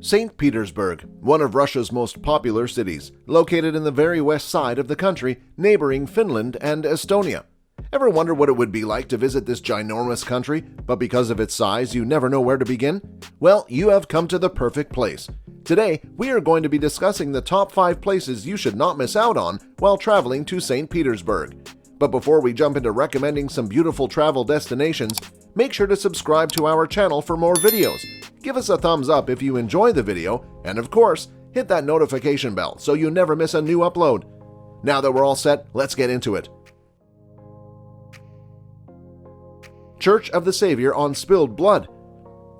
St. Petersburg, one of Russia's most popular cities, located in the very west side of the country, neighboring Finland and Estonia. Ever wonder what it would be like to visit this ginormous country, but because of its size, you never know where to begin? Well, you have come to the perfect place. Today, we are going to be discussing the top 5 places you should not miss out on while traveling to St. Petersburg. But before we jump into recommending some beautiful travel destinations, make sure to subscribe to our channel for more videos. Give us a thumbs up if you enjoy the video, and of course, hit that notification bell so you never miss a new upload. Now that we're all set, let's get into it. Church of the Savior on Spilled Blood.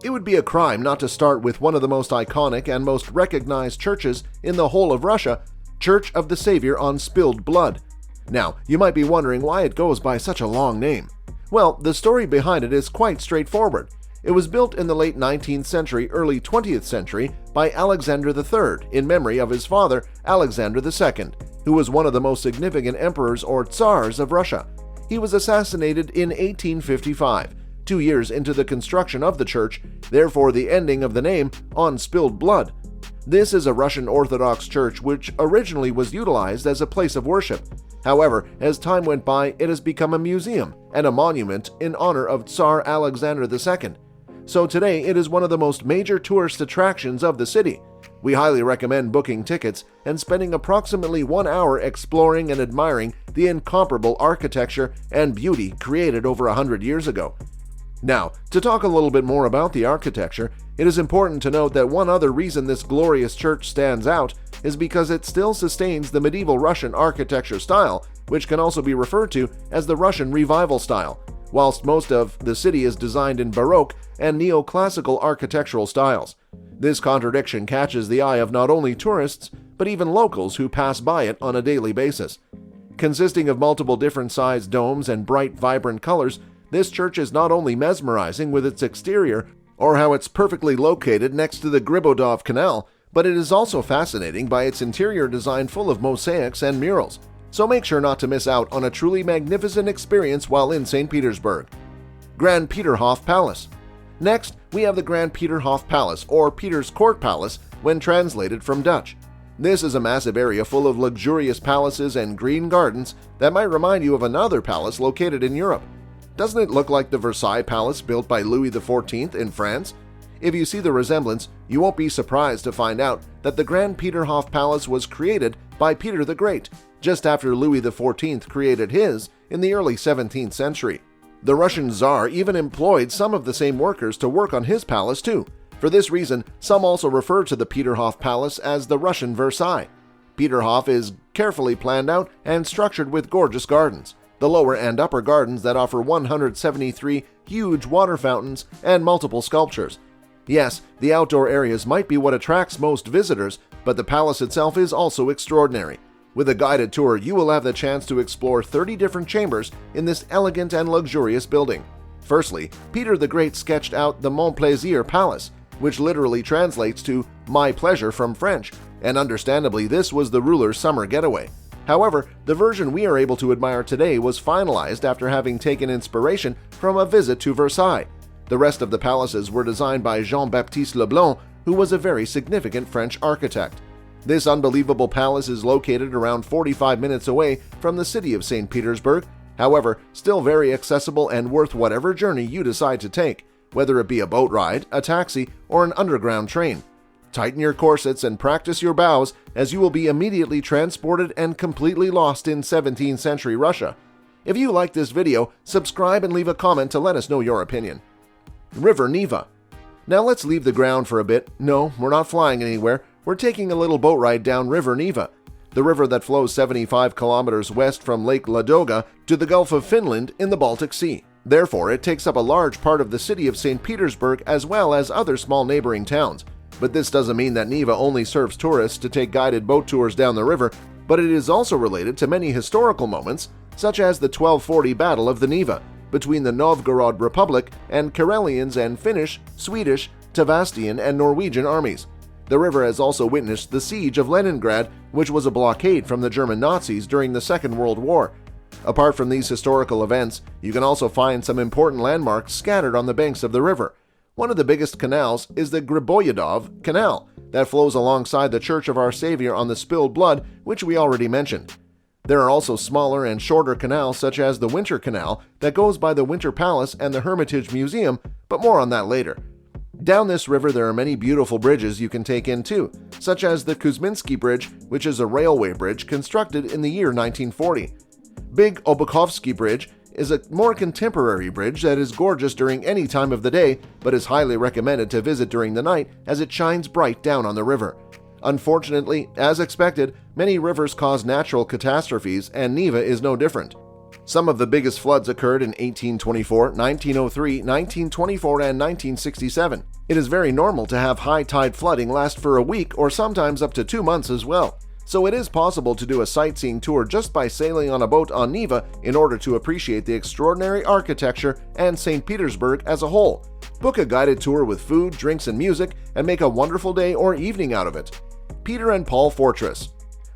It would be a crime not to start with one of the most iconic and most recognized churches in the whole of Russia, Church of the Savior on Spilled Blood. Now, you might be wondering why it goes by such a long name. Well, the story behind it is quite straightforward. It was built in the late 19th century, early 20th century by Alexander III in memory of his father, Alexander II, who was one of the most significant emperors or tsars of Russia. He was assassinated in 1855, 2 years into the construction of the church, therefore the ending of the name, On Spilled Blood. This is a Russian Orthodox church which originally was utilized as a place of worship. However, as time went by, it has become a museum and a monument in honor of Tsar Alexander II. So today, it is one of the most major tourist attractions of the city. We highly recommend booking tickets and spending approximately 1 hour exploring and admiring the incomparable architecture and beauty created over 100 years ago. Now, to talk a little bit more about the architecture, it is important to note that one other reason this glorious church stands out is because it still sustains the medieval Russian architecture style, which can also be referred to as the Russian Revival style, whilst most of the city is designed in Baroque and neoclassical architectural styles. This contradiction catches the eye of not only tourists, but even locals who pass by it on a daily basis. Consisting of multiple different sized domes and bright, vibrant colors, this church is not only mesmerizing with its exterior or how it's perfectly located next to the Gribodov Canal, but it is also fascinating by its interior design full of mosaics and murals. So make sure not to miss out on a truly magnificent experience while in St. Petersburg. Grand Peterhof Palace. Next, we have the Grand Peterhof Palace, or Peter's Court Palace when translated from Dutch. This is a massive area full of luxurious palaces and green gardens that might remind you of another palace located in Europe. Doesn't it look like the Versailles Palace built by Louis XIV in France? If you see the resemblance, you won't be surprised to find out that the Grand Peterhof Palace was created by Peter the Great, just after Louis XIV created his in the early 17th century. The Russian Tsar even employed some of the same workers to work on his palace too. For this reason, some also refer to the Peterhof Palace as the Russian Versailles. Peterhof is carefully planned out and structured with gorgeous gardens, the lower and upper gardens that offer 173 huge water fountains and multiple sculptures. Yes, the outdoor areas might be what attracts most visitors, but the palace itself is also extraordinary. With a guided tour, you will have the chance to explore 30 different chambers in this elegant and luxurious building. Firstly, Peter the Great sketched out the Mon Plaisir Palace, which literally translates to My Pleasure from French, and understandably this was the ruler's summer getaway. However, the version we are able to admire today was finalized after having taken inspiration from a visit to Versailles. The rest of the palaces were designed by Jean-Baptiste Leblanc, who was a very significant French architect. This unbelievable palace is located around 45 minutes away from the city of St. Petersburg, however, still very accessible and worth whatever journey you decide to take, whether it be a boat ride, a taxi, or an underground train. Tighten your corsets and practice your bows, as you will be immediately transported and completely lost in 17th century Russia. If you like this video, subscribe and leave a comment to let us know your opinion. River Neva. Now let's leave the ground for a bit. No, we're not flying anywhere. We're taking a little boat ride down River Neva, the river that flows 75 kilometers west from Lake Ladoga to the Gulf of Finland in the Baltic Sea. Therefore, it takes up a large part of the city of St. Petersburg as well as other small neighboring towns. But this doesn't mean that Neva only serves tourists to take guided boat tours down the river, but it is also related to many historical moments, such as the 1240 Battle of the Neva between the Novgorod Republic and Karelians and Finnish, Swedish, Tavastian, and Norwegian armies. The river has also witnessed the siege of Leningrad, which was a blockade from the German Nazis during the Second World War. Apart from these historical events, you can also find some important landmarks scattered on the banks of the river. One of the biggest canals is the Griboyedov Canal, that flows alongside the Church of Our Savior on the Spilled Blood, which we already mentioned. There are also smaller and shorter canals such as the Winter Canal that goes by the Winter Palace and the Hermitage Museum, but more on that later. Down this river there are many beautiful bridges you can take in too, such as the Kuzminsky Bridge, which is a railway bridge constructed in the year 1940. Big Obukhovsky Bridge is a more contemporary bridge that is gorgeous during any time of the day, but is highly recommended to visit during the night as it shines bright down on the river. Unfortunately, as expected, many rivers cause natural catastrophes, and Neva is no different. Some of the biggest floods occurred in 1824, 1903, 1924, and 1967. It is very normal to have high tide flooding last for a week or sometimes up to 2 months as well. So it is possible to do a sightseeing tour just by sailing on a boat on Neva in order to appreciate the extraordinary architecture and St. Petersburg as a whole. Book a guided tour with food, drinks, and music and make a wonderful day or evening out of it. Peter and Paul Fortress.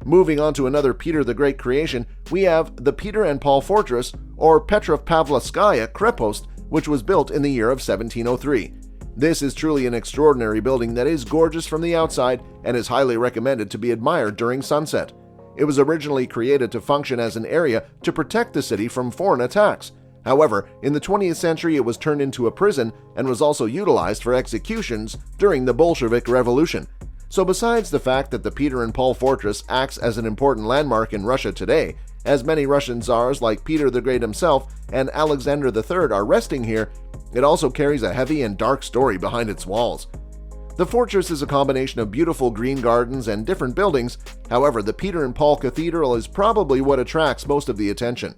Moving on to another Peter the Great creation, we have the Peter and Paul Fortress, or Petropavlovskaya Krepost, which was built in the year of 1703. This is truly an extraordinary building that is gorgeous from the outside and is highly recommended to be admired during sunset. It was originally created to function as an area to protect the city from foreign attacks. However, in the 20th century it was turned into a prison and was also utilized for executions during the Bolshevik Revolution. So besides the fact that the Peter and Paul Fortress acts as an important landmark in Russia today, as many Russian czars like Peter the Great himself and Alexander III are resting here, it also carries a heavy and dark story behind its walls. The fortress is a combination of beautiful green gardens and different buildings. However, the Peter and Paul Cathedral is probably what attracts most of the attention.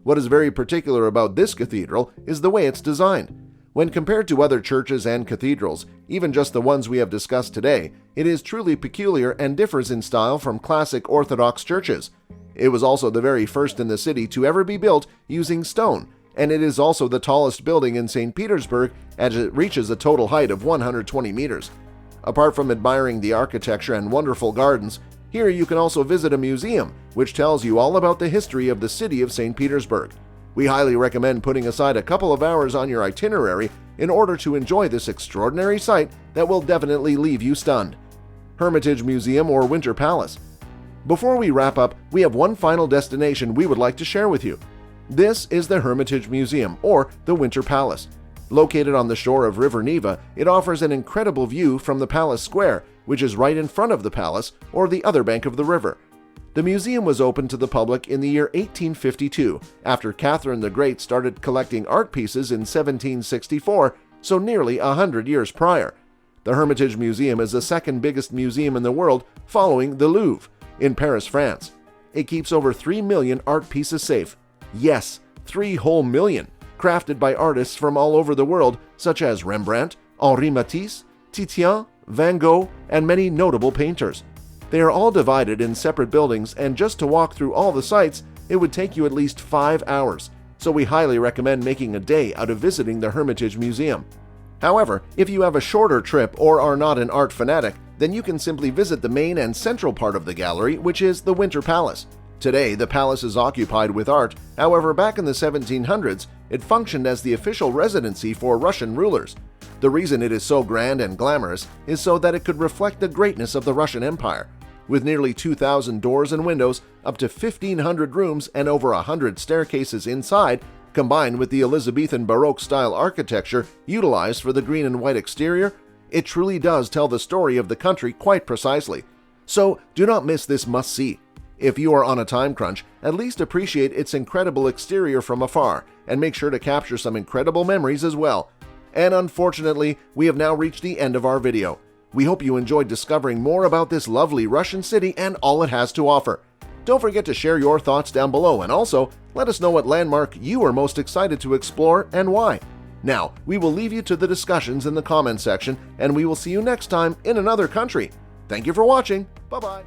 What is very particular about this cathedral is the way it's designed. When compared to other churches and cathedrals, even just the ones we have discussed today, it is truly peculiar and differs in style from classic Orthodox churches. It was also the very first in the city to ever be built using stone, and it is also the tallest building in St. Petersburg as it reaches a total height of 120 meters. Apart from admiring the architecture and wonderful gardens, here you can also visit a museum which tells you all about the history of the city of St. Petersburg. We highly recommend putting aside a couple of hours on your itinerary in order to enjoy this extraordinary sight that will definitely leave you stunned. Hermitage Museum or Winter Palace. Before we wrap up, we have one final destination we would like to share with you. This is the Hermitage Museum or the Winter Palace. Located on the shore of River Neva, it offers an incredible view from the Palace Square, which is right in front of the palace or the other bank of the river. The museum was opened to the public in the year 1852, after Catherine the Great started collecting art pieces in 1764, so nearly 100 years prior. The Hermitage Museum is the second biggest museum in the world, following the Louvre in Paris, France. It keeps over 3 million art pieces safe. Yes, 3 whole million, crafted by artists from all over the world, such as Rembrandt, Henri Matisse, Titian, Van Gogh, and many notable painters. They are all divided in separate buildings, and just to walk through all the sites, it would take you at least 5 hours, so we highly recommend making a day out of visiting the Hermitage Museum. However, if you have a shorter trip or are not an art fanatic, then you can simply visit the main and central part of the gallery, which is the Winter Palace. Today, the palace is occupied with art. However, back in the 1700s, it functioned as the official residency for Russian rulers. The reason it is so grand and glamorous is so that it could reflect the greatness of the Russian Empire. With nearly 2,000 doors and windows, up to 1,500 rooms, and over 100 staircases inside, combined with the Elizabethan Baroque-style architecture utilized for the green and white exterior, it truly does tell the story of the country quite precisely. So do not miss this must-see. If you are on a time crunch, at least appreciate its incredible exterior from afar, and make sure to capture some incredible memories as well. And unfortunately, we have now reached the end of our video. We hope you enjoyed discovering more about this lovely Russian city and all it has to offer. Don't forget to share your thoughts down below, and also let us know what landmark you are most excited to explore and why. Now, we will leave you to the discussions in the comments section, and we will see you next time in another country. Thank you for watching. Bye-bye.